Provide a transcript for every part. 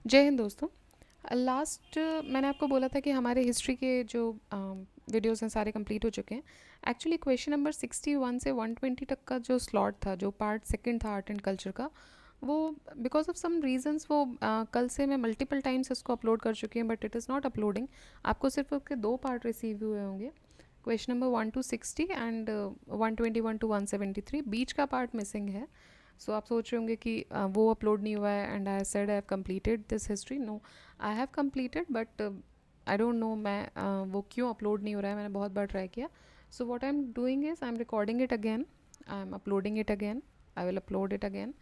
जय हिंद दोस्तों। लास्ट मैंने आपको बोला था कि हमारे हिस्ट्री के जो वीडियोस हैं सारे कंप्लीट हो चुके हैं। एक्चुअली क्वेश्चन नंबर 61 से 120 तक का जो स्लॉट था, जो पार्ट सेकंड था आर्ट एंड कल्चर का, वो बिकॉज ऑफ सम रीजंस वो कल से मैं मल्टीपल टाइम्स इसको अपलोड कर चुकी हूँ, but it is not uploading. आपको सिर्फ उसके 2 पार्ट रिसीव हुए होंगे, question number 1 to 60 and 121 to 173। बीच का पार्ट मिसिंग है। सो आप सोच रहे होंगे कि वो अपलोड नहीं हुआ है, and I said I have completed this history. No, I have completed, but I don't know मैं वो क्यों अपलोड नहीं हो रहा है। मैंने बहुत बार ट्राई किया। So what I am doing is I am recording it again, I am uploading it again, I will upload it again.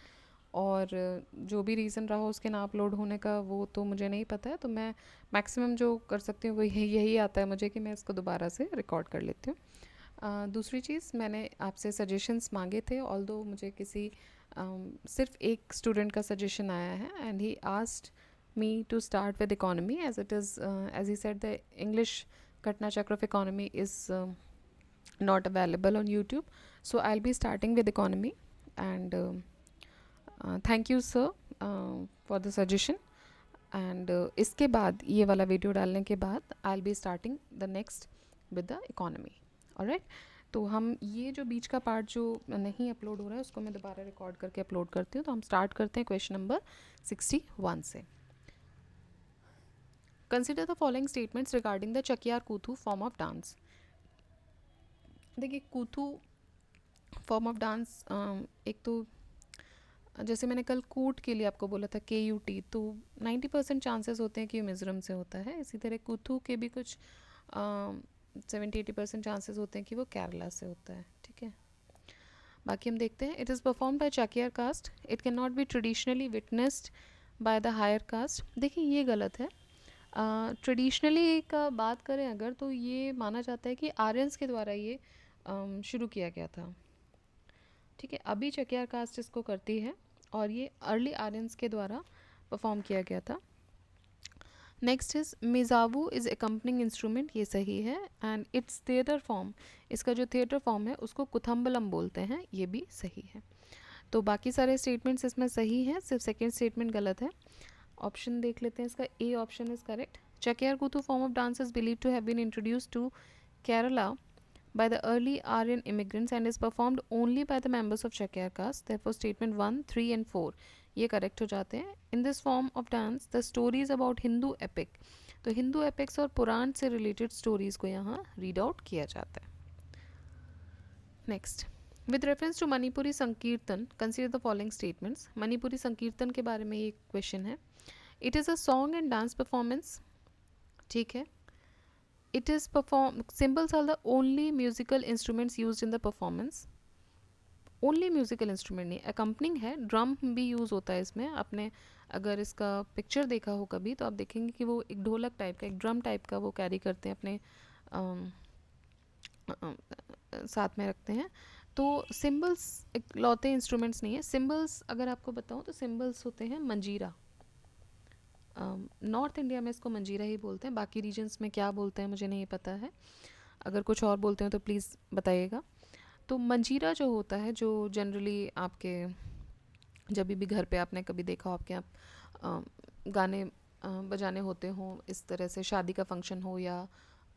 और जो भी रीज़न रहा उसके ना अपलोड होने का वो तो मुझे नहीं पता है, तो मैं मैक्सिमम जो कर सकती हूँ वो यही आता है मुझे कि मैं इसको दोबारा से रिकॉर्ड कर लेती हूँ। दूसरी चीज़, मैंने आपसे सजेशंस मांगे थे, ऑल्दो मुझे किसी सिर्फ एक स्टूडेंट का सजेशन आया है, and he asked me to start with economy, as it is as he said, the English Ghatna Chakra of economy is not available on YouTube. So I'll be starting with economy, and thank you sir for the suggestion. And इसके बाद ये वाला video डालने के बाद I will be starting the next with the economy. Alright, तो हम ये जो बीच का पार्ट जो नहीं अपलोड हो रहा है उसको मैं दोबारा रिकॉर्ड करके अपलोड करती हूँ। तो हम स्टार्ट करते हैं क्वेश्चन नंबर 61 से। Consider the following statements regarding the Chakyar Koothu form of dance. देखिए, कूथू फॉर्म ऑफ डांस, एक तो जैसे मैंने कल कूट के लिए आपको बोला था KUT, तो 90% चांसेस होते हैं कि मिज़ोरम से होता है। इसी तरह कुथू के भी कुछ 70-80% चांसेस होते हैं कि वो केरला से होता है। ठीक है, बाकी हम देखते हैं। It is perform by Chakyar caste, it can not be traditionally witnessed by the higher caste. देखिए, ये गलत है। ट्रेडिशनली का बात करें अगर, तो ये माना जाता है कि आर्यंस के द्वारा ये शुरू किया गया था। ठीक है, अभी चकियार कास्ट इसको करती है, और ये अर्ली आर्यंस के द्वारा परफॉर्म किया गया था। Next is Mizhavu is accompanying instrument, ये सही है। एंड इट्स थिएटर फॉर्म, इसका जो थिएटर फॉर्म है उसको कुथम्बलम बोलते हैं, ये भी सही है। तो बाकी सारे स्टेटमेंट्स इसमें सही हैं, सिर्फ सेकेंड स्टेटमेंट गलत है। ऑप्शन देख लेते हैं, इसका ए option is correct. Chakyar Koothu form of dance is believe to have been introduce to Kerala by the early Aryan immigrants and is performed only by the members of Chakya caste. Therefore, statement 1, 3 and 4 ये correct हो जाते हैं। In this form of dance the stories about Hindu epic, तो Hindu epics और पुराण से related stories को यहाँ read out किया जाता है। Next, with reference to Manipuri Sankirtana consider the following statements. Manipuri Sankirtana के बारे में ये क्वेश्चन है। It is a song and dance performance. ठीक है, it is perform cymbals are the only musical instruments used in the performance. Only musical instrument नहीं, accompanying है, drum भी यूज़ होता है इसमें। आपने अगर इसका पिक्चर देखा हो कभी, तो आप देखेंगे कि वो एक ढोलक टाइप का, एक ड्रम टाइप का वो कैरी करते हैं अपने साथ में रखते हैं। तो सिम्बल्स इकलौते इंस्ट्रूमेंट्स नहीं है। सिम्बल्स अगर आपको बताऊँ तो सिम्बल्स होते हैं मंजीरा। नॉर्थ इंडिया में इसको मंजीरा ही बोलते हैं, बाकी रीजन्स में क्या बोलते हैं मुझे नहीं पता है। अगर कुछ और बोलते हैं तो प्लीज़ बताइएगा। तो मंजीरा जो होता है, जो जनरली आपके जब भी घर पे आपने कभी देखा हो, आपके यहाँ गाने बजाने होते हों, इस तरह से शादी का फंक्शन हो या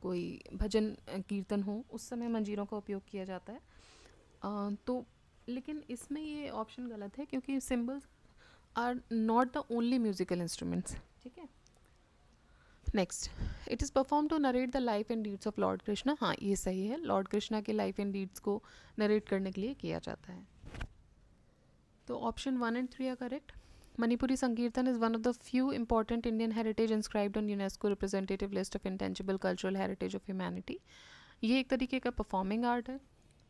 कोई भजन कीर्तन हो, उस समय मंजीरों का उपयोग किया जाता है। तो लेकिन इसमें ये ऑप्शन गलत है, क्योंकि symbols are not the only musical instruments. ठीक है, next, it is perform to narrate the life and deeds of lord Krishna. हाँ, ये सही है, लॉर्ड कृष्णा के लाइफ एंड डीड्स को नरेट करने के लिए किया जाता है। तो option 1 and 3 are correct. Manipuri Sankirtan is one of the few important Indian heritage inscribed on UNESCO representative list of intangible cultural heritage of humanity. ये एक तरीके का परफॉर्मिंग आर्ट है,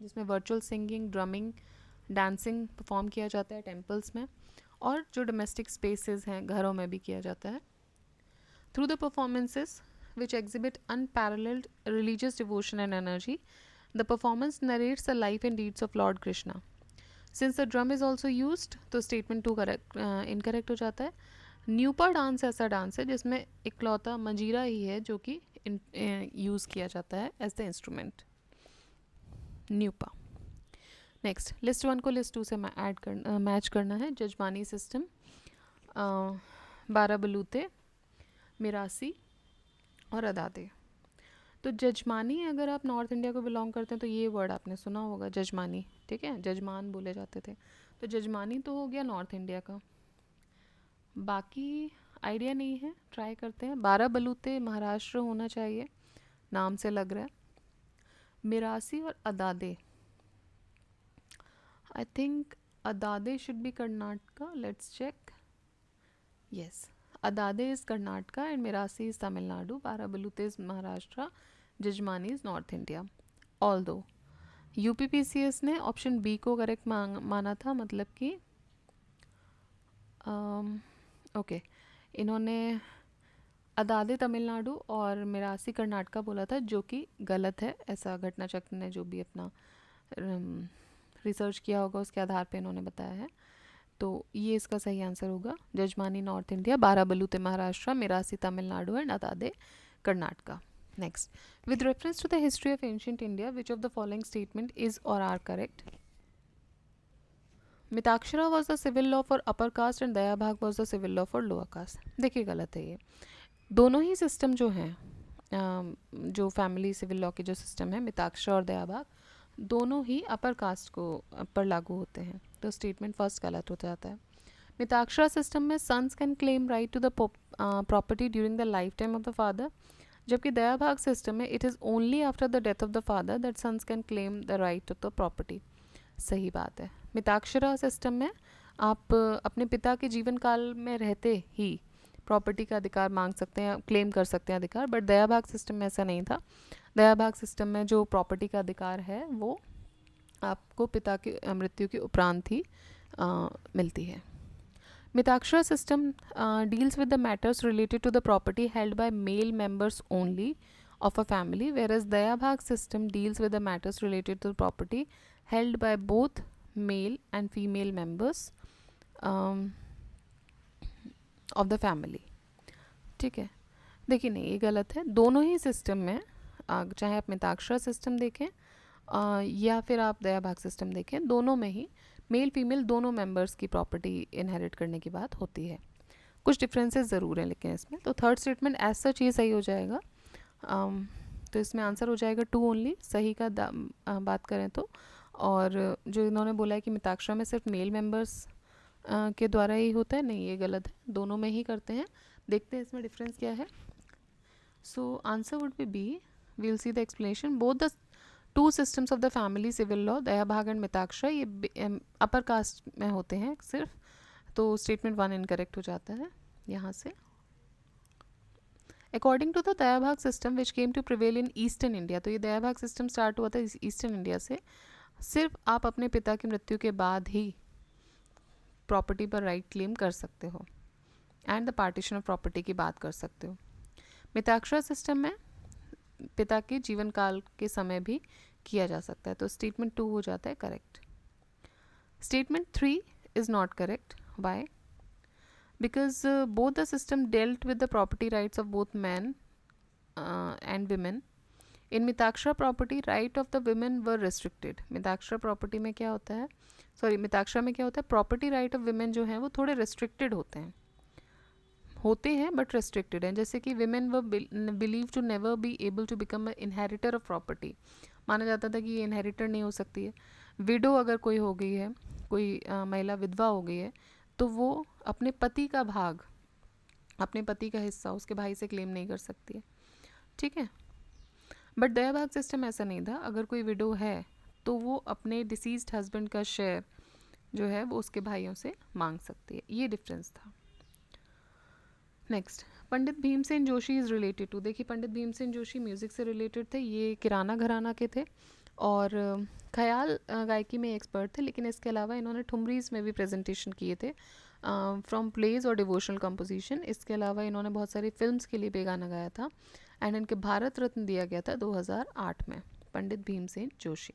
जिसमें virtual singing, drumming, dancing perform किया जाता है temples में, और जो डोमेस्टिक स्पेसेस हैं घरों में भी किया जाता है। Through the performances, which exhibit unparalleled religious devotion and energy, the performance narrates the life and deeds of Lord Krishna. Since the drum is also used, तो statement 2 करेक्ट इनकरेक्ट हो जाता है। न्यूपा डांस ऐसा dance है जिसमें इकलौता मंजीरा ही है जो कि यूज़ किया जाता है as the instrument, Nupa. Next, list 1 को लिस्ट 2 से ऐड कर मैच करना है। जजमानी सिस्टम, बारह बलूते, मिरासी और अदादे। तो जजमानी, अगर आप नॉर्थ इंडिया को बिलोंग करते हैं तो ये वर्ड आपने सुना होगा, जजमानी, ठीक है, जजमान बोले जाते थे। तो जजमानी तो हो गया नॉर्थ इंडिया का, बाकी आइडिया नहीं है, ट्राई करते हैं। बारह बलूते महाराष्ट्र होना चाहिए, नाम से लग रहा है। मिरासी और Adade, I think Adade should be Karnataka, let's check. Yes, Adade is Karnataka and Mirasi is Tamil Nadu, Bara Balute is Maharashtra, Jajmani is North India. Although UPPCS ने ऑप्शन बी को करेक्ट माना था, मतलब कि ओके इन्होंने अदादे तमिलनाडु और मिरासी कर्नाटका बोला था, जो कि गलत है। ऐसा घटना चक्र ने जो भी अपना रिसर्च किया होगा उसके आधार पे इन्होंने बताया है। तो ये इसका सही आंसर होगा, जजमानी North India, Bara Balute Maharashtra, Mirasi Tamil Nadu and Adade Karnataka. Next, with reference to the history of ancient India, which of the following statement is or are correct? Mitakshara was the civil law for upper caste and दया भाग was the civil law for lower caste। देखिए गलत है ये, दोनों ही system जो हैं, जो family civil law के जो सिस्टम है, मिताक्षरा और दया भाग, दोनों ही अपर कास्ट को पर लागू होते हैं। तो स्टेटमेंट फर्स्ट गलत हो जाता है। मिताक्षरा सिस्टम में sons can claim right to the property during the life time of the father, जबकि दया भाग सिस्टम में it is only after the death of the father that sons can claim the right of the property. सही बात है। Mitakshara system में आप अपने पिता के जीवन काल में रहते ही प्रॉपर्टी का अधिकार मांग सकते हैं, क्लेम कर सकते हैं अधिकार, बट दया भाग सिस्टम में ऐसा नहीं था। दया भाग सिस्टम में जो प्रॉपर्टी का अधिकार है वो आपको पिता की मृत्यु के उपरांत ही मिलती है। Mitakshara system deals with the matters related to the property held by male members only of a family, whereas Dayabhag system deals with the matters related to the property held by both male and female members of the family। ठीक है, देखिए नहीं ये गलत है। दोनों ही system में चाहे आप मिताक्षरा सिस्टम देखें या फिर आप दयाभाग सिस्टम देखें, दोनों में ही मेल फीमेल दोनों मेंबर्स की प्रॉपर्टी इनहेरिट करने की बात होती है। कुछ डिफरेंसेस ज़रूर हैं लेकिन इसमें, तो थर्ड स्टेटमेंट एज सच ये सही हो जाएगा। तो इसमें आंसर हो जाएगा टू ओनली, सही का बात करें तो। और जो इन्होंने बोला है कि मिताक्षरा में सिर्फ मेल मेंबर्स के द्वारा ही होता है, नहीं ये गलत है, दोनों में ही करते हैं। देखते हैं इसमें डिफरेंस क्या है। So answer would be B, we will see the explanation. Both the two systems of the family civil law, Dayabhaga and Mitakshara, ये अपर कास्ट में होते हैं सिर्फ, तो स्टेटमेंट वन इनकरेक्ट हो जाता है यहाँ से। According to the Dayabhaga system which came to prevail in eastern India, तो ये दया भाग सिस्टम स्टार्ट हुआ था ईस्टर्न इंडिया से। सिर्फ आप अपने पिता की मृत्यु के बाद ही प्रॉपर्टी पर राइट क्लेम कर सकते हो and the partition of property की बात कर सकते हो। मिताक्षरा सिस्टम में पिता के जीवन काल के समय भी किया जा सकता है, तो स्टेटमेंट टू हो जाता है correct. Statement three is not correct, why? Because both the system dealt with the property rights of both man and women. In Mitakshara property right of the women were restricted. Mitakshara property में क्या होता है, sorry Mitakshara में क्या होता है, property right of women जो हैं वो थोड़े रिस्ट्रिक्टेड होते हैं बट रिस्ट्रिक्टेड हैं। जैसे कि women were believe to never be able to become a inheritor of property, माना जाता था कि ये इनहेरिटर नहीं हो सकती है। विडो अगर कोई हो गई है, कोई महिला विधवा हो गई है, तो वो अपने पति का भाग, अपने पति का हिस्सा उसके भाई से क्लेम नहीं कर सकती है, ठीक है। बट दया भाग सिस्टम ऐसा नहीं था, अगर कोई विडो है तो वो अपने डिसीज्ड हस्बैंड का शेयर जो है वो उसके भाइयों से मांग सकती है, ये डिफरेंस था। Next, Pandit Bhimsen Joshi is related to. देखिए पंडित भीमसेन जोशी म्यूज़िक से रिलेटेड थे, ये किराना घराना के थे और ख्याल गायकी में एक्सपर्ट थे, लेकिन इसके अलावा इन्होंने ठुमरीज में भी प्रेजेंटेशन किए थे फ्रॉम प्लेज और डिवोशनल कंपोजिशन। इसके अलावा इन्होंने बहुत सारी फिल्म्स के लिए भी गाना गाया था एंड इनके भारत रत्न दिया गया था 2008 में। Pandit Bhimsen Joshi,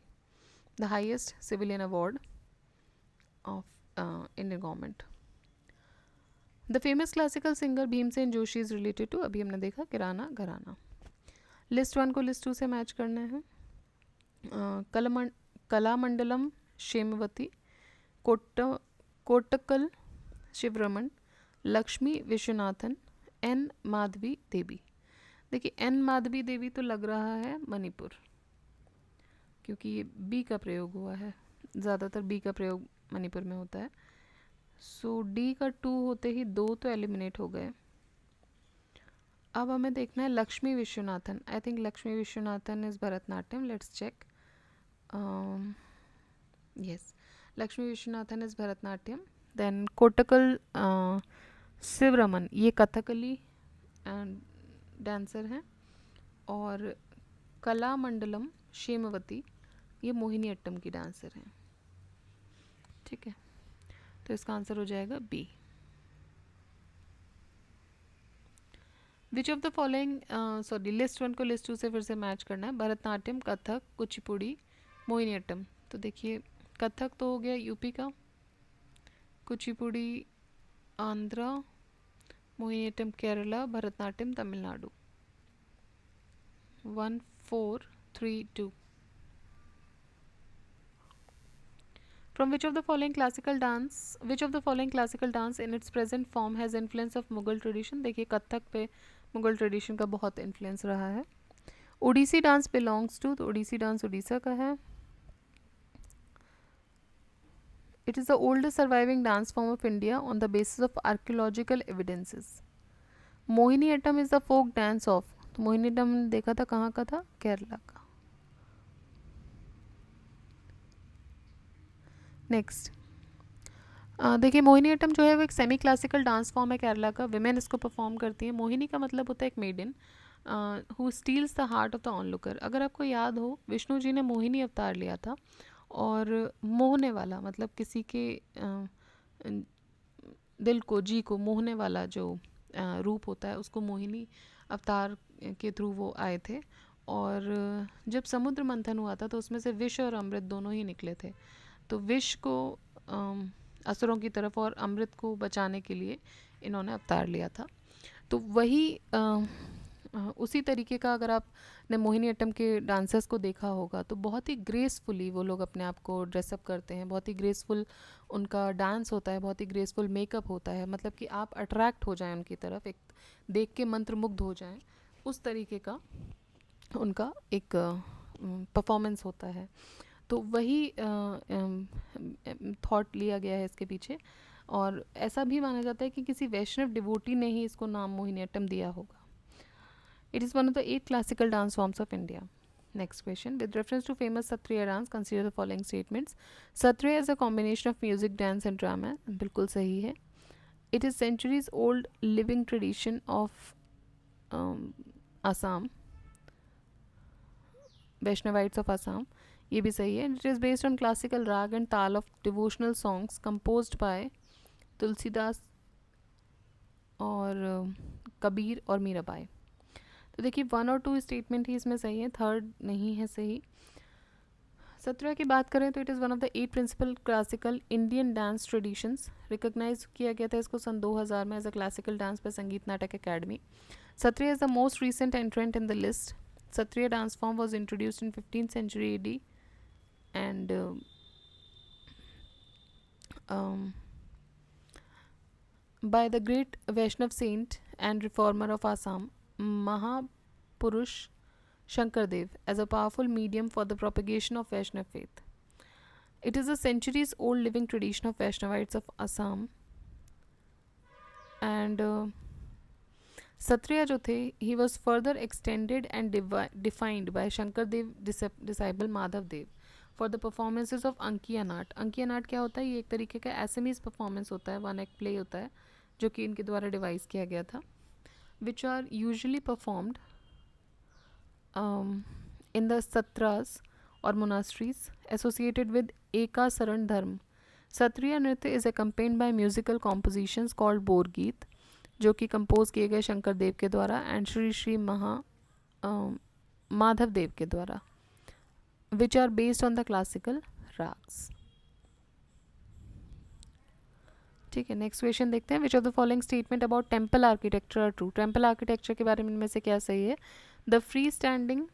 the highest civilian award of Indian government. The famous classical singer Bhimsen Joshi is related to, अभी हमने देखा किराना घराना। लिस्ट वन को लिस्ट टू से मैच करना है। कलामंडलम शेमवती, कोट्टकल शिवरमन, लक्ष्मी विश्वनाथन, एन माधवी देवी। देखिए एन माधवी देवी तो लग रहा है मणिपुर, क्योंकि ये बी का प्रयोग हुआ है, ज़्यादातर बी का प्रयोग मणिपुर में होता है। सो डी का 2 होते ही 2 तो एलिमिनेट हो गए। अब हमें देखना है Lakshmi Viswanathan. I think Lakshmi Viswanathan is Bharatanatyam, let's check. Yes, Lakshmi Viswanathan is Bharatanatyam. Then Kottakkal Sivaraman, ये कथकली डांसर हैं। और कला मंडलम शेमवती, ये मोहिनी अट्टम की डांसर हैं। ठीक है, तो इसका आंसर हो जाएगा B. Which of the following, sorry list 1 को लिस्ट 2 से फिर से मैच करना है। भरतनाट्यम, कथक, कुचिपुड़ी, मोहिनी अट्टम। तो देखिए कथक तो हो गया यूपी का, Kuchipudi Andhra, Mohini Attam Kerala, Bharatanatyam Tamil Nadu. 1 4 3 2। From which of the following classical dance in its present form has influence of Mughal tradition? देखिए कथक पे मुगल ट्रेडिशन का बहुत इन्फ्लुएंस रहा है। ओडिसी डांस बिलोंग्स टू, तो ओडिसी डांस उड़ीसा का है। It is the oldest surviving dance form of India on the basis of archaeological evidences. Mohiniyattam is the folk dance of, तो मोहिनी अट्टम देखा था कहाँ का था, केरला का। नेक्स्ट देखिए मोहिनी अट्टम जो है वो एक सेमी क्लासिकल डांस फॉर्म है केरला का। विमेन इसको परफॉर्म करती है। मोहिनी का मतलब होता है एक maiden who steals the heart of the onlooker. अगर आपको याद हो, विष्णु जी ने मोहिनी अवतार लिया था, और मोहने वाला मतलब किसी के दिल को, जी को मोहने वाला जो रूप होता है, उसको मोहिनी अवतार के थ्रू वो आए थे। और जब समुद्र मंथन हुआ था तो उसमें से विष और अमृत दोनों ही निकले थे। तो विष को असुरों की तरफ और अमृत को बचाने के लिए इन्होंने अवतार लिया था। तो वही उसी तरीके का अगर आपने मोहिनी अट्टम के डांसर्स को देखा होगा तो बहुत ही ग्रेसफुली वो लोग अपने आप को ड्रेसअप करते हैं। बहुत ही ग्रेसफुल उनका डांस होता है, बहुत ही ग्रेसफुल मेकअप होता है, मतलब कि आप अट्रैक्ट हो जाएं उनकी तरफ, एक देख के मंत्रमुग्ध हो जाएं, उस तरीके का उनका एक परफॉर्मेंस होता है। तो वही थॉट लिया गया है इसके पीछे। और ऐसा भी माना जाता है कि किसी वैष्णव डिवोटी ने ही इसको नाम मोहिनी अट्टम दिया होगा। It is one of the 8 classical dance forms of India. Next question, with reference to famous Sattriya dance consider the following statements. Sattriya is a combination of music, dance and drama. बिल्कुल सही है। It is centuries old living tradition of Assam, Vaishnavites of Assam, ये भी सही है। It is based on classical raga and tala of devotional songs composed by Tulsidas और कबीर और मीराबाई। तो देखिए 1 और 2 स्टेटमेंट ही इसमें सही है, थर्ड नहीं है सही। सत्रिया की बात करें तो it is one of the 8 principal classical Indian dance traditions. Recognize किया गया था इसको सन 2000 में as a classical dance by Sangeet Natak Akademi. Satriya is the most recent entrant in the list. Satriya dance form was introduced in 15th century AD and by the great Vaishnav saint and reformer of Assam, Mahapurush Shankardev, as a powerful medium for the propagation of Vaishnav faith. It is a centuries old living tradition of Vaishnavites of Assam and Satriya जो थे, he was further extended and defined by Shankardev disciple Madhav Dev for the performances of Ankiya Naat. Ankiya Naat क्या होता है? ये एक तरीके का Assamese performance होता है, वन एक्ट प्ले होता है जो कि इनके द्वारा डिवाइस किया गया था, which are usually performed in the satras or monasteries associated with Eka Saran Dharma. Satriya नृत्य is accompanied by musical compositions called बोरगीत, जो कि कंपोज किए गए शंकर देव के द्वारा एंड श्री श्री माधव देव के द्वारा, which are based on the classical ragas. ठीक है, नेक्स्ट क्वेश्चन देखते हैं। Which of the following statement about temple architecture are true? Temple architecture के बारे में इनमें से क्या सही है? The free standing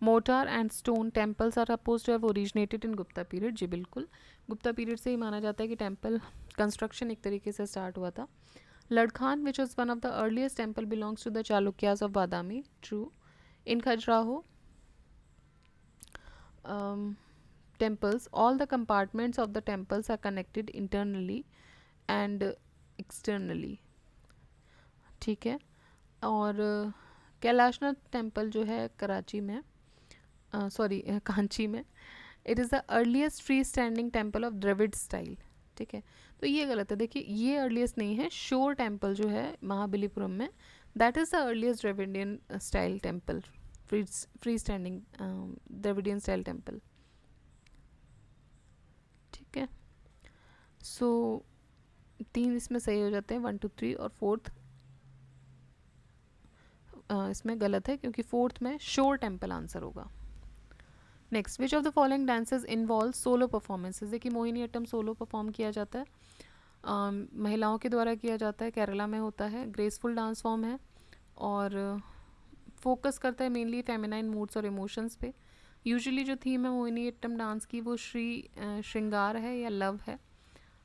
mortar and stone temples are supposed to have originated in Gupta period. जी बिल्कुल, गुप्ता पीरियड से ही माना जाता है कि टेम्पल कंस्ट्रक्शन एक तरीके से स्टार्ट हुआ था। Ladkhan, which was one of the earliest temple, belongs to the Chalukyas of Badami. True. In Khajuraho temples, all the compartments of the temples are connected internally and externally. ठीक है. और Kailashnath temple जो है कराची में, sorry Kanchi में, it is the earliest free standing temple of Dravida style. ठीक है, तो ये गलत है. देखिए ये अर्लीस्ट नहीं है. शोर टेम्पल जो है महाबलीपुरम में, that is the earliest Dravidian style temple, free standing Dravidian style temple. ठीक है, सो 3 इसमें सही हो जाते हैं, 1 2 3, और 4th इसमें गलत है क्योंकि 4th में शोर टेम्पल आंसर होगा. Next, which of the following dances involve solo performances. देखिए मोहिनीअट्टम सोलो परफॉर्म किया जाता है, महिलाओं के द्वारा किया जाता है, केरला में होता है, ग्रेसफुल डांस फॉर्म है और फोकस करता है मेनली फेमिनाइन मूड्स और इमोशंस पे. यूजुअली जो थीम है मोहिनीअट्टम डांस की वो श्रृंगार है या लव है.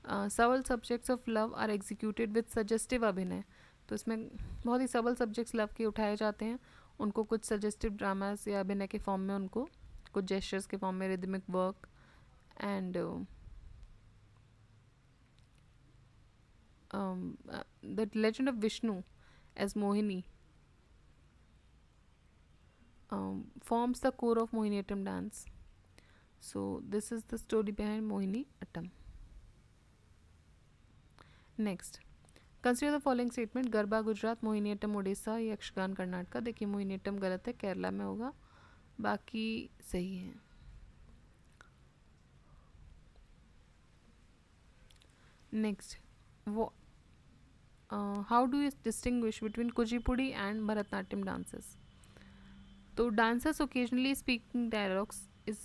Subtle subjects of love are executed with suggestive abhinaya. तो इसमें बहुत ही सबल सब्जेक्ट्स लव के उठाए जाते हैं, उनको कुछ सजेस्टिव ड्रामास या अभिनय के फॉर्म में, उनको कुछ जेस्चर्स के फॉर्म में, rhythmic work and the legend of Vishnu as Mohini forms the core of Mohiniyattam dance. So this is the story behind Mohiniyattam. Next, consider the following statement. Garba Gujarat, Mohiniyattam Orissa, Yakshagana Karnataka. देखिए मोहिनीअट्टम गलत है, केरला में होगा, बाकी सही है. नेक्स्ट, वो how do you distinguish between Kuchipudi and Bharatanatyam dances. तो dancers occasionally speaking dialogues is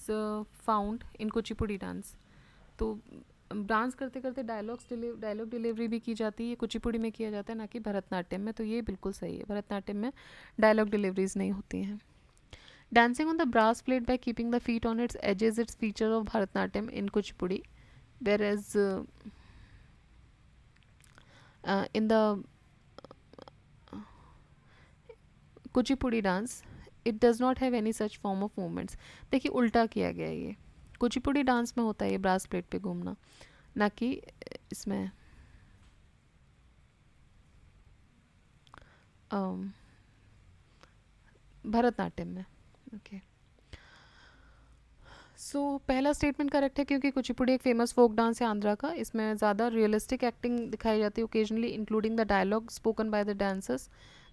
found in Kuchipudi dance. तो डांस करते करते डायलॉग डिलीवरी भी की जाती है, कुचिपुड़ी में किया जाता है, ना कि भरतनाट्यम में. तो ये बिल्कुल सही है, भरतनाट्यम में डायलॉग डिलीवरीज नहीं होती हैं. Dancing on the brass plate by keeping the feet on its edges its feature of Bharatanatyam in Kuchipudi, whereas in the Kuchipudi dance it does not have any such form of movements. देखिए उल्टा किया गया है, ये Kuchipudi dance में होता है ये ब्रास प्लेट पे घूमना, ना कि इसमें भरतनाट्यम में. ओके, सो पहला स्टेटमेंट करेक्ट है क्योंकि कुचिपुड़ी एक फेमस फोक डांस है आंध्रा का. इसमें ज़्यादा रियलिस्टिक एक्टिंग दिखाई जाती है occasionally, including the dialogue spoken by the dancers.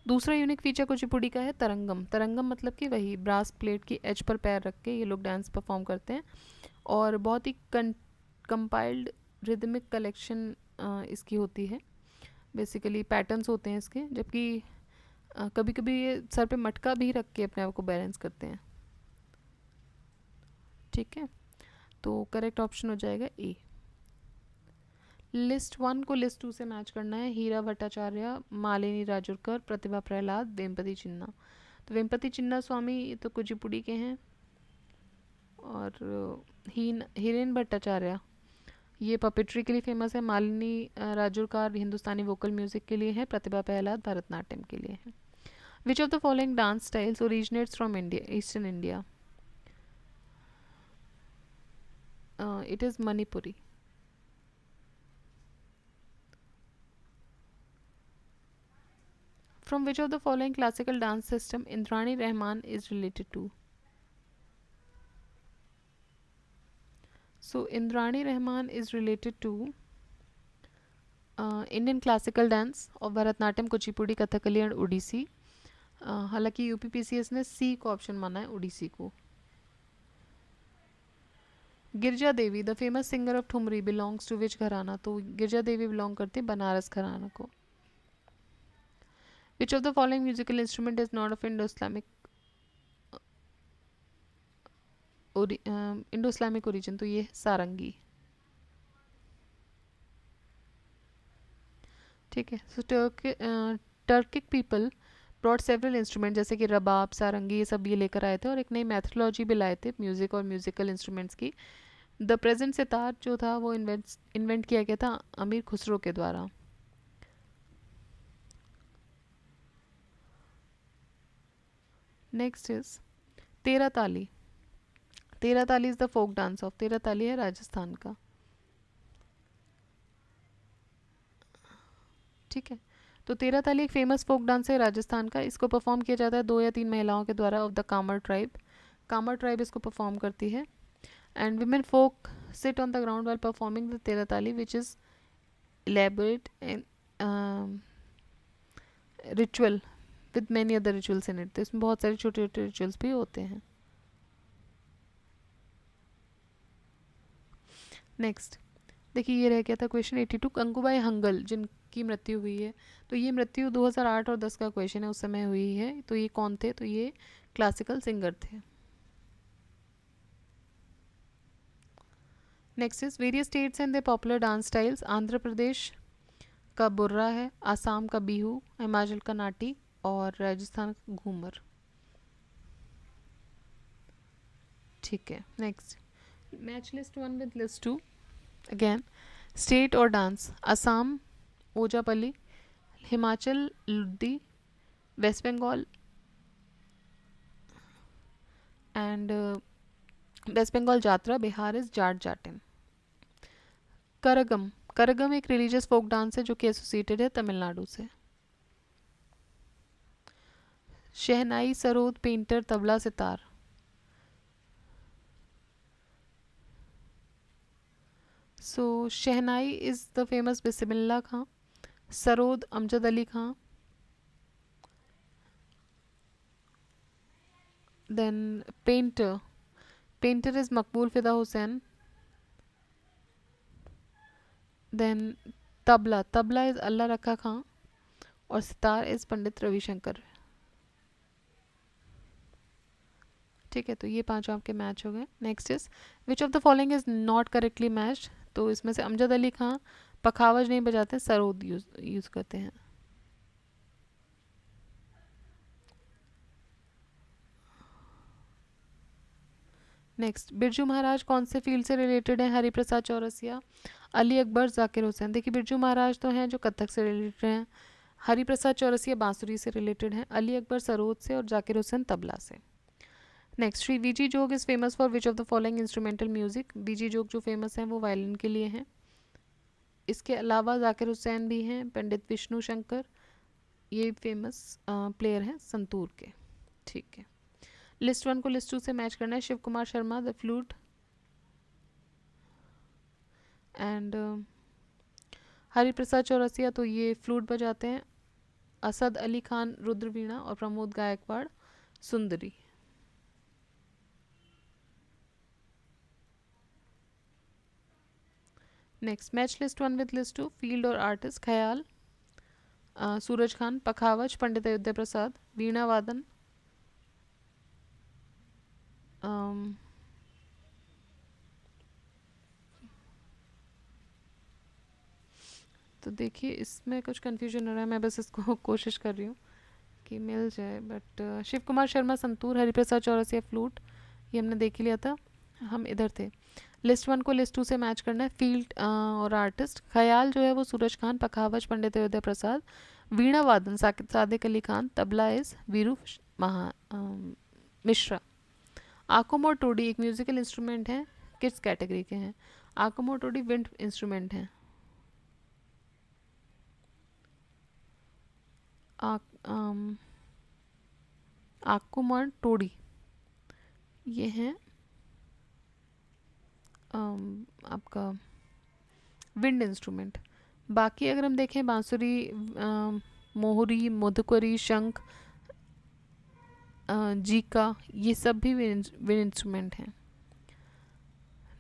दूसरा यूनिक फीचर कुचिपुड़ी का है तरंगम. तरंगम मतलब कि वही ब्रास प्लेट की एज पर पैर रख के ये लोग डांस परफॉर्म करते हैं, और बहुत ही कंपाइल्ड रिदमिक कलेक्शन इसकी होती है. बेसिकली पैटर्न्स होते हैं इसके, जबकि कभी कभी ये सर पे मटका भी रख के अपने आप को बैलेंस करते हैं. ठीक है, तो करेक्ट ऑप्शन हो जाएगा ए. लिस्ट 1 को लिस्ट 2 से मैच करना है. हीरा भट्टाचार्य, मालिनी राजुरकर, प्रतिभा प्रहलाद, वेम्पति चिन्ना. तो वेम्पति चिन्ना स्वामी ये तो कुचिपुड़ी के हैं, और हिरेन भट्टाचार्य ये पपेट्री के लिए फेमस है. मालिनी राजुरकर हिंदुस्तानी वोकल म्यूजिक के लिए है. प्रतिभा प्रहलाद भरतनाट्यम के लिए है. विच of the following dance styles originates from India, eastern India. It is Manipuri. From which of the following classical dance system Indrani Rahman is related to? So Indrani Rahman is related to Indian classical dance of Bharatnatyam, Kuchipudi, Kathakali and Odissi. हालांकि UPPCS ने C को option माना है, ओडिसी को. Girija Devi the famous singer of thumri belongs to which gharana. तो गिरजा देवी belong करते बनारस घराना को. Which of the following musical instrument is not of Indo-Islamic origin? तो ये सारंगी. ठीक है, so Turkic people brought several instrument, जैसे कि रबाब, सारंगी, ये सब ये लेकर आए थे, और एक नई मैथोलॉजी भी लाए थे म्यूज़िक और म्यूज़िकल इंस्ट्रूमेंट्स की. द प्रेजेंट सितार जो था वो इन्वेंट किया गया था अमीर खुसरो के द्वारा. नेक्स्ट इज तेरा Taali. Terah Taali is the folk dance of. Terah Taali है राजस्थान का. ठीक है, तो तेरा ताली एक फेमस फोक डांस है राजस्थान का. इसको परफॉर्म किया जाता है 2 या 3 महिलाओं के द्वारा of the Kamar tribe. Kamar tribe इसको परफॉर्म करती है. And women folk sit on the ground while performing the Terah Taali which is elaborate and ritual with many other rituals in it. तो इसमें बहुत सारे छोटे छोटे रिचुअल्स भी होते हैं. नेक्स्ट देखिए, ये रह गया था क्वेश्चन 82. गंगूबाई हंगल जिनकी मृत्यु हुई है, तो ये मृत्यु 2008 और 10 का क्वेश्चन है, उस समय हुई है. तो ये कौन थे? तो ये क्लासिकल सिंगर थे. Next is various states and the popular dance styles. Andhra Pradesh का बुर्रा है, आसाम का बिहू, हिमाचल का नाटी और राजस्थान का घूमर. ठीक है, next match list 1 with list 2. Again state और dance. Assam Ojapali, Himachal Luddi, west Bengal and west Bengal Jatra, Bihar is Jat Jatin. Karagam. Karagam एक रिलीजियस फोक डांस है जो कि एसोसिएटेड है तमिलनाडु से. Shehnai, sarod, painter, tabla, sitar. So shehnai is the famous Bismillah Khan, sarod Amjad Ali Khan, then painter is Maqbool Fida Husain, then tabla is Allah Rakha Khan और सितार इज पंडित रविशंकर. ठीक है, तो ये 5 आपके मैच हो गए. Next is which of the following is not correctly matched. तो इसमें से अमजद अली खां पखावज नहीं बजाते, सरोद यूज करते हैं. नेक्स्ट बिरजू महाराज कौन से फील्ड से रिलेटेड है? हरिप्रसाद चौरसिया, अली अकबर, जाकिर हुसैन. देखिए बिरजू महाराज तो हैं जो कथक से रिलेटेड हैं, हरिप्रसाद चौरसिया बांसुरी से रिलेटेड हैं, अली अकबर सरोद से और जाकिर हुसैन तबला से. Next Shri V G Jog is famous for which of the following instrumental music. V G Jog जो फेमस हैं वो वायलिन के लिए हैं. इसके अलावा जाकिर हुसैन भी हैं, पंडित विष्णु शंकर, ये फेमस प्लेयर हैं संतूर के. ठीक है, लिस्ट 1 को लिस्ट 2 से मैच करना है. Shiv Kumar Sharma the flute and Hariprasad Chaurasia तो ये फ्लूट बजाते हैं, असद अली खान रुद्रवीणा और प्रमोद गायकवाड़ सुंदरी. Next match list 1 with list 2. Field और आर्टिस्ट. ख्याल सूरज खान, पखावज पंडित अयोध्या प्रसाद, वीणा वादन तो देखिए इसमें कुछ कंफ्यूजन हो रहा है, मैं बस इसको कोशिश कर रही हूँ कि मिल जाए. बट शिव कुमार शर्मा संतूर, हरिप्रसाद चौरसिया फ्लूट, ये हमने देख ही लिया था, हम इधर थे. लिस्ट 1 को लिस्ट 2 से मैच करना है. फील्ड और आर्टिस्ट. ख्याल जो है वो सूरज खान, पखावज पंडित अयोध्या प्रसाद, वीणा वादन सादिक अली खान, तबला इज वीरू मिश्रा. आकुम और टोडी एक म्यूजिकल इंस्ट्रूमेंट है, किस कैटेगरी के हैं? आकुम और टोडी विंड इंस्ट्रूमेंट हैं. आकुम और टोडी ये हैं आपका विंड इंस्ट्रूमेंट. बाकी अगर हम देखें बांसुरी, मोहरी, मधुकरी, शंख, जीका, ये सब भी विंड इंस्ट्रूमेंट हैं.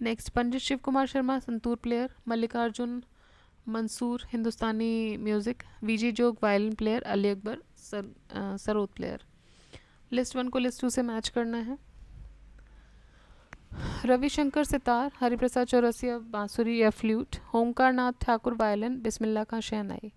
नेक्स्ट पंडित शिव कुमार शर्मा संतूर प्लेयर, मल्लिकार्जुन मंसूर हिंदुस्तानी म्यूज़िक, वीजी जोग violin player, Ali Akbar sarod player. List 1 को लिस्ट 2 से मैच करना है. रविशंकर सितार, हरिप्रसाद चौरसिया बांसुरी या फ्लूट, ओमकार नाथ ठाकुर वायलिन, बिस्मिल्लाह खां शहनाई.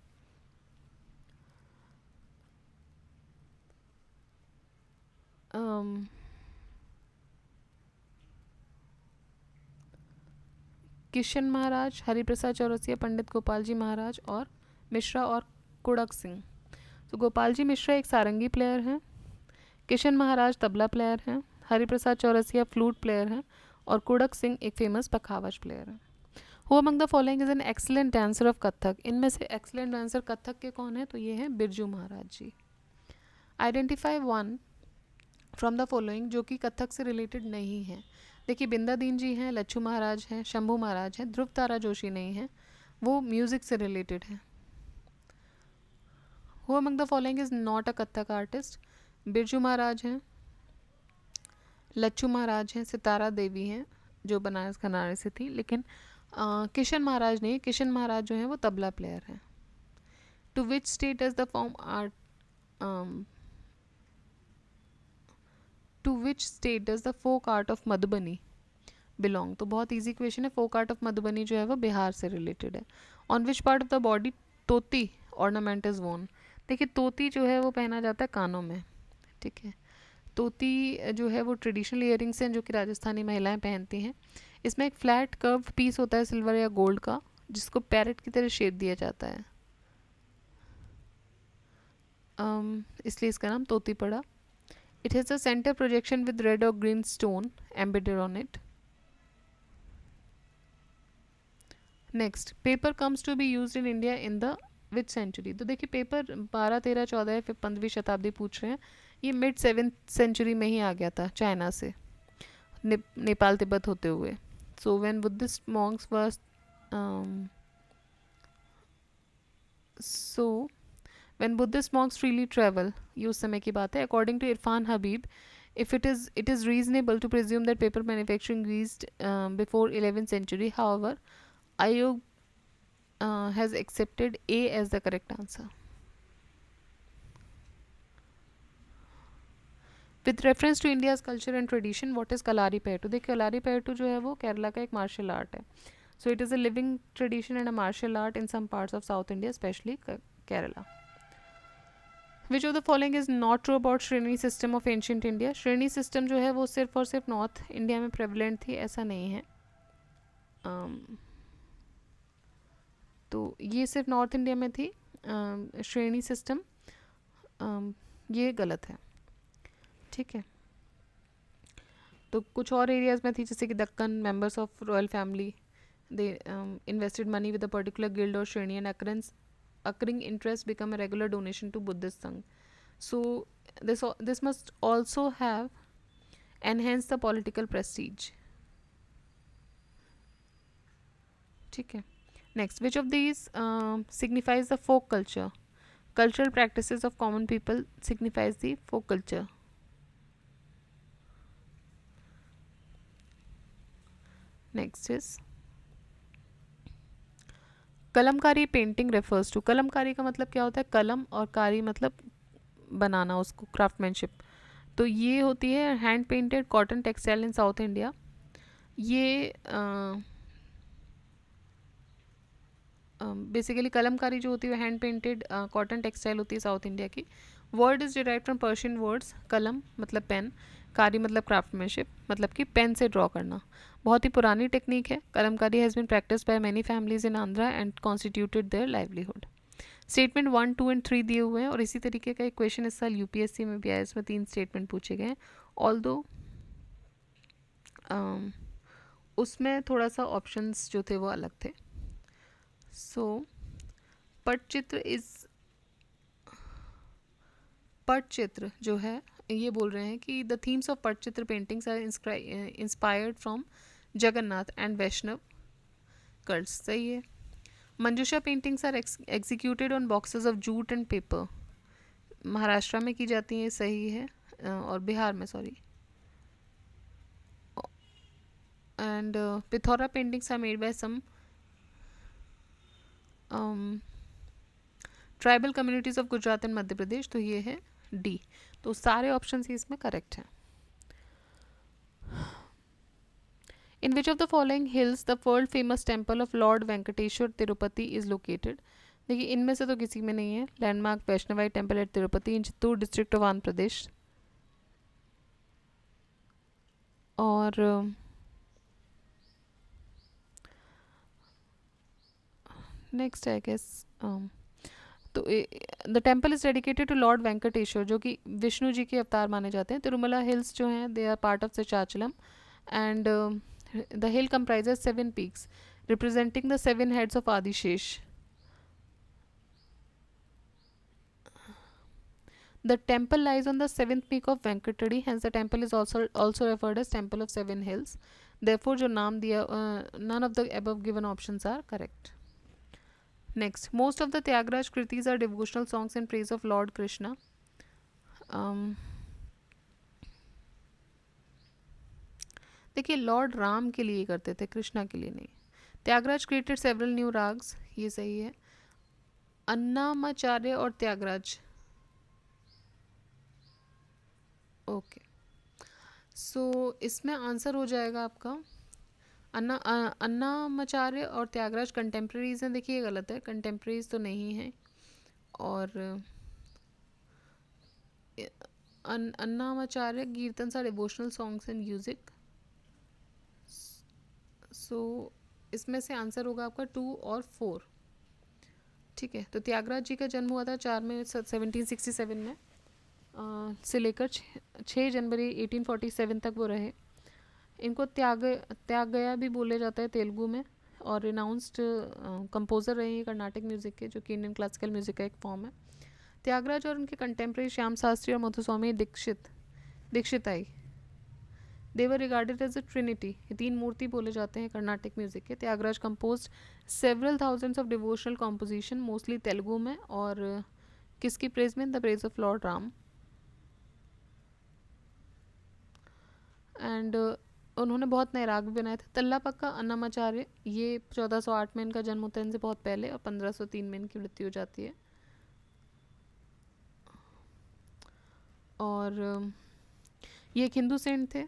किशन महाराज, हरिप्रसाद चौरसिया, पंडित गोपाल जी महाराज और मिश्रा और कुड़क सिंह. तो गोपाल जी मिश्रा एक सारंगी प्लेयर हैं, किशन महाराज तबला प्लेयर हैं, हरिप्रसाद चौरसिया फ्लूट प्लेयर हैं, और कुड़क सिंह एक फेमस पखावज प्लेयर हैं। Who among the following is an excellent dancer of Kathak? इनमें से एक्सलेंट डांसर कथक के कौन है? तो ये हैं Birju Maharaj ji. Identify one from the following जो कि कथक से रिलेटेड नहीं है। देखिए, बिंदा दीन जी हैं, लच्छू महाराज हैं, शंभू महाराज हैं, ध्रुव तारा जोशी नहीं है, वो म्यूजिक से रिलेटेड है। Who among the following is not a Kathak artist? Birju Maharaj हैं, लच्छू महाराज हैं, सितारा देवी हैं जो बनारस खनारे से थी, लेकिन किशन महाराज नहीं। किशन महाराज जो हैं वो तबला प्लेयर हैं। To which state does the form art to which state does the folk art of Madhubani belong? तो बहुत ईजी क्वेश्चन है। फोक आर्ट ऑफ मधुबनी जो है वो बिहार से रिलेटेड है। On which part of the body Toti ornament is worn? देखिए, तोती जो है वो पहना जाता है कानों में, ठीक है। तोती जो है वो ट्रेडिशनल ईयरिंग्स हैं जो कि राजस्थानी महिलाएं पहनती हैं। इसमें एक फ्लैट कर्व पीस होता है सिल्वर या गोल्ड का, जिसको पैरेट की तरह शेप दिया जाता है, इसलिए इसका नाम तोती पड़ा। It has a centre projection with red और green stone embedded on it. Next, paper comes to be used in India in the which century? तो देखिए, पेपर 12, 13, 14 या फिर 15वीं शताब्दी पूछ रहे हैं। ये मिड 7th सेंचुरी में ही आ गया था चाइना से, नेपाल तिब्बत होते हुए। So when Buddhist monks was so when Buddhist monks freely travel, ये उस समय की बात है। According to Irfan Habib, if it is reasonable to presume that paper manufacturing reached before 11th century. However, Ayog has accepted A as the correct answer. With reference to India's culture and tradition, what is Kalari Payattu? देखिए, Kalari Payattu जो है वो केरला का एक martial art है। So it is a living tradition and a martial art in some parts of South India, especially Kerala. Which of the following is not true about श्रेणी system of ancient India? श्रेणी system जो है वो सिर्फ और सिर्फ north India में prevalent थी, ऐसा नहीं है। तो ये सिर्फ नॉर्थ इंडिया में थी श्रेणी सिस्टम, ये गलत है, ठीक है। तो कुछ और एरियाज में थी, जैसे कि Deccan, members of royal family, they invested money with a particular guild और श्रेणी, and occurring interest become a regular donation to Buddhist Sangh. So this must also have enhanced the political prestige. ठीक है। Next, which of these signifies the folk culture? Cultural practices of common people signifies the folk culture. Next is Kalamkari painting refers to. Kalamkari का मतलब क्या होता है? कलम, और कारी मतलब बनाना, उसको क्राफ्टमैनशिप। तो ये होती है हैंड पेंटेड कॉटन टेक्सटाइल इन साउथ इंडिया। ये बेसिकली कलमकारी जो होती है हैंड पेंटेड कॉटन टेक्सटाइल होती है साउथ इंडिया की। Word is derive from Persian words. कलम मतलब पेन, कारी मतलब क्राफ्टमैनशिप, मतलब कि पेन से ड्रॉ करना। बहुत ही पुरानी टेक्निक है। Kalamkari has been practice by many families in Andhra and constituted their livelihood. Statement 1, 2 and 3 दिए हुए हैं, और इसी तरीके का एक क्वेश्चन इस साल यूपीएससी में भी आया, इसमें 3 स्टेटमेंट पूछे गए हैं। ऑल्दो उसमें थोड़ा सा ऑप्शंस जो थे वो अलग थे। सो पटचित्र जो है ये बोल रहे हैं कि the themes of Pattachitra paintings are inspired from Jagannath and Vaishnav cults. सही है। Manjusha paintings are executed on boxes of jute and paper. Maharashtra में की जाती हैं, सही है, और बिहार में, sorry. And Pithora paintings are made by some tribal communities of Gujarat and Madhya Pradesh. तो ये है डी। तो सारे ऑप्शन ही इसमें करेक्ट हैं। In which of the following hills the world famous temple of lord Venkateshwara Tirupati is located? देखिए, इनमें से तो किसी में नहीं है। Landmark Vaishnavite temple at Tirupati in Chittoor district of Andhra Pradesh. और नेक्स्ट आई गेस तो the temple is dedicated to lord Venkateshwara, जो कि विष्णु जी के अवतार माने जाते हैं. तिरुमला हिल्स जो हैं they are part of Seshachalam, and the hill comprises 7 peaks representing the 7 heads of Adishesha. The temple lies on the seventh peak of Venkatadi, hence the temple is also referred as Temple of Seven Hills. Therefore, जो नाम दिया, none of the above given options are correct. Next, most of the Tyagaraja Kritis are devotional songs in praise of Lord Krishna. देखिए, Lord Ram के लिए करते थे, कृष्णा के लिए नहीं. Tyagaraja created several new ragas, ये सही है. अन्नामाचार्य और त्यागराज, ओके. सो इसमें आंसर हो जाएगा आपका अन्नामाचार्य और त्यागराज कंटेम्प्रेरीज हैं. देखिए गलत है, कंटेम्प्रेरीज तो नहीं है. और Annamacharya kirtan are devotional songs and music. So इसमें से आंसर होगा आपका 2 और 4. ठीक है. तो त्यागराज जी का जन्म हुआ था 4 में 1767 में, से लेकर 6 जनवरी 1847 तक वो रहे. इनको त्याग गया भी बोले जाता है तेलुगु में, और रिनाउंस्ड कंपोज़र रहे हैं कर्नाटक म्यूज़िक के, जो कि इंडियन क्लासिकल म्यूज़िक का एक फॉर्म है. त्यागराज और उनके कंटेम्प्रेरी श्याम शास्त्री और Muthuswami Dikshitar, they were regarded as a trinity. ये 3 मूर्ति बोले जाते हैं कर्नाटक म्यूज़िक के. Tyagaraja composed several thousands of devotional composition, mostly Telugu में, और किसकी प्रेज में? The praise of Lord Ram. And उन्होंने बहुत नए राग भी बनाए थे. तल्लापक्का अन्नामाचार्य, ये 1408 में इनका जन्म होता है, इनसे बहुत पहले, और 1503 में इनकी मृत्यु हो जाती है. और ये एक हिंदू सेंट थे.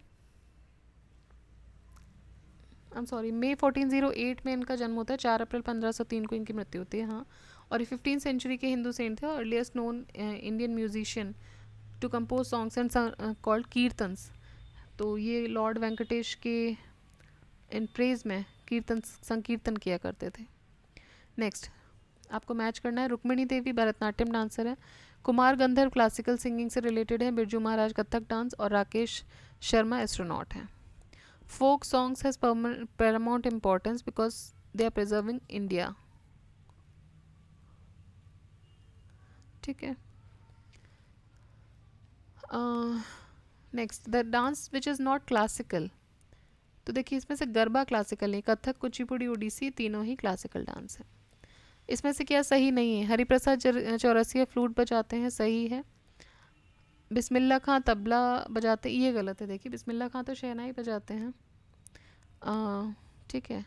आई एम सॉरी, मई 1408 में इनका जन्म होता है, 4 अप्रैल 1503 को इनकी मृत्यु होती है. हाँ, और ये 15th सेंचुरी के हिंदू सेंट थे, earliest known Indian musician to compose songs and called kirtans. तो ये लॉर्ड वेंकटेश के इन प्रेज में संकीर्तन किया करते थे. नेक्स्ट आपको मैच करना है. रुक्मिणी देवी भरतनाट्यम डांसर है. कुमार गंधर्व क्लासिकल सिंगिंग से रिलेटेड है. बिरजू महाराज कथक डांस, और राकेश शर्मा एस्ट्रोनॉट हैं. Folk songs has paramount importance because they are preserving India. ठीक है. Next, the dance which is not classical. तो देखिए, इसमें से गरबा क्लासिकल नहीं, कथक, कुचिपुड़ी, ओडिसी तीनों ही क्लासिकल डांस है. इसमें से क्या सही नहीं है? हरिप्रसाद चौरसिया फ्लूट बजाते हैं, सही है. बिस्मिल्लाह खां तबला बजाते, ये गलत है. देखिए, बिस्मिल्लाह खां तो शहनाई बजाते हैं. ठीक है.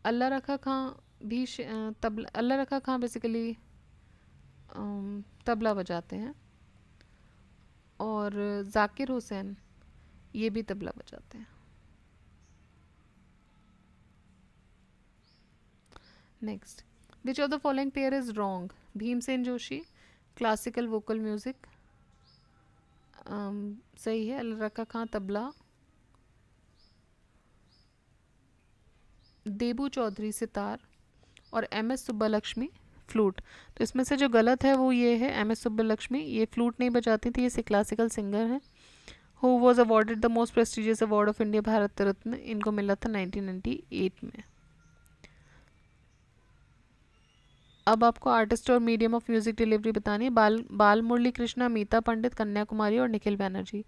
अल्लाह रखा खां भी तबला, अल्लाह रखा खां बेसिकली तबला बजाते हैं. और जाकिर हुसैन ये भी तबला बजाते हैं. Next, which of the following pair is wrong? Bhimsen Joshi, classical vocal music, सही है. अल्लाह रखा खां तबला, देबू चौधरी सितार, और एम.एस. सुब्बालक्ष्मी फ्लूट. तो इसमें से जो गलत है वो ये है, एम.एस. सुब्बालक्ष्मी ये फ्लूट नहीं बजाती थी, ये क्लासिकल सिंगर है. Who was awarded the most prestigious award of India, Bharat Ratna, इनको मिला था 1998 में. अब आपको आर्टिस्ट और मीडियम ऑफ म्यूजिक डिलीवरी बतानी है. बाल मुरली कृष्णा, मीता पंडित, कन्याकुमारी, और निखिल बैनर्जी.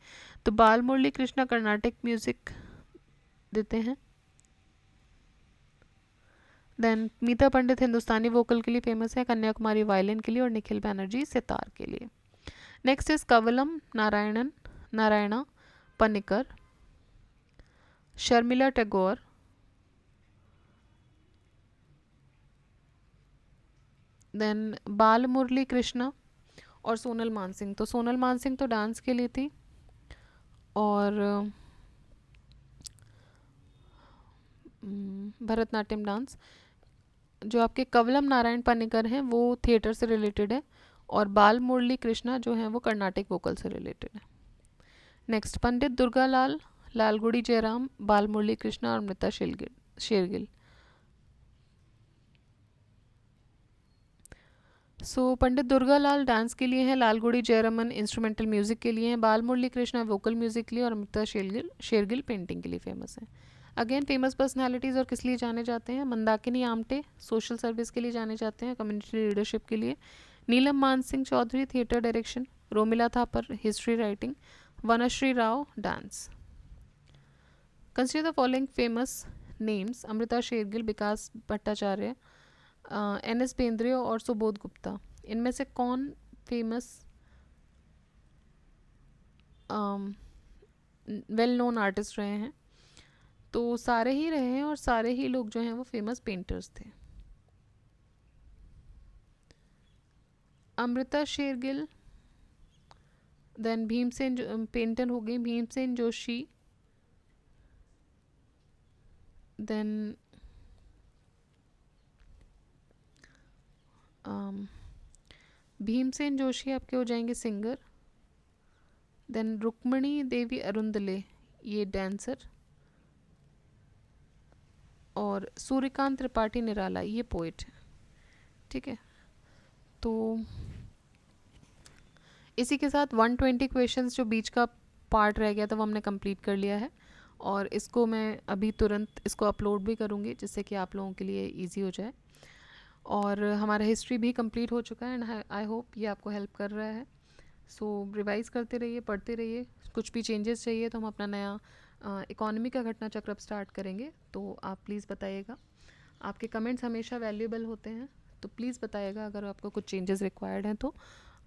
तो बाल मुरली कृष्णा कर्नाटक म्यूजिक देते हैं. देन मीता पंडित हिंदुस्तानी वोकल के लिए फेमस है, कन्याकुमारी वायलिन के लिए, और निखिल बैनर्जी सितार के लिए. Next is Kavalam Narayana Panicker, Sharmila Tagore, then Balamurali Krishna, और सोनल मानसिंह. तो सोनल मानसिंह तो डांस के लिए थी, और भरतनाट्यम डांस. जो आपके कवलम नारायण पनिकर हैं वो थिएटर से रिलेटेड है, और बाल मुरली कृष्णा जो हैं वो कर्नाटक वोकल से रिलेटेड है. नेक्स्ट, पंडित दुर्गालाल, लालगुड़ी जयराम, बाल मुरली कृष्णा, और अमृता शेरगिल. सो पंडित दुर्गालाल डांस के लिए हैं, लालगुड़ी जयरमन इंस्ट्रूमेंटल म्यूज़िक के लिए हैं, बाल मुरली कृष्णा वोकल म्यूज़िक के लिए और अमृता शेरगिल पेंटिंग के लिए फेमस हैं। अगेन फेमस पर्सनालिटीज़ और किस लिए जाने जाते हैं, मंदाकिनी आमटे सोशल सर्विस के लिए जाने जाते हैं, कम्युनिटी लीडरशिप के लिए, Neelam Man Singh Chowdhry theatre direction, Romila Thapar history writing, Vanashree Rao dance. Consider the following famous names, Amrita Shergil, Vikas Bhattacharya, N S Bendre और सुबोध गुप्ता। इनमें से कौन फेमस वेल नोन आर्टिस्ट रहे हैं? तो सारे ही रहे हैं और सारे ही लोग जो हैं वो फेमस पेंटर्स थे। अमृता शेरगिल, देन भीमसेन पेंटर हो गई भीमसेन जोशी, देन भीमसेन जोशी आपके हो जाएंगे सिंगर, देन रुक्मणी देवी अरुंदले ये डांसर, और सूर्यकांत त्रिपाठी निराला ये पोइट है। ठीक है, तो इसी के साथ 120 क्वेश्चंस जो बीच का पार्ट रह गया था वो हमने कंप्लीट कर लिया है, और इसको मैं अभी तुरंत इसको अपलोड भी करूँगी जिससे कि आप लोगों के लिए इजी हो जाए। और हमारा हिस्ट्री भी कंप्लीट हो चुका है एंड आई होप ये आपको हेल्प कर रहा है। सो रिवाइज करते रहिए, पढ़ते रहिए, कुछ भी चेंजेस चाहिए तो हम अपना नया इकोनॉमी का घटना चक्र अब स्टार्ट करेंगे, तो आप प्लीज़ बताइएगा। आपके कमेंट्स हमेशा वैल्यूएबल होते हैं, तो प्लीज़ बताइएगा अगर आपको कुछ चेंजेस रिक्वायर्ड हैं तो।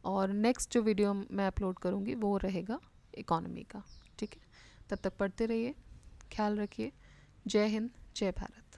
और नेक्स्ट जो वीडियो मैं अपलोड करूँगी वो रहेगा इकोनॉमी का। ठीक है, तब तक पढ़ते रहिए, ख्याल रखिए। जय हिंद, जय भारत।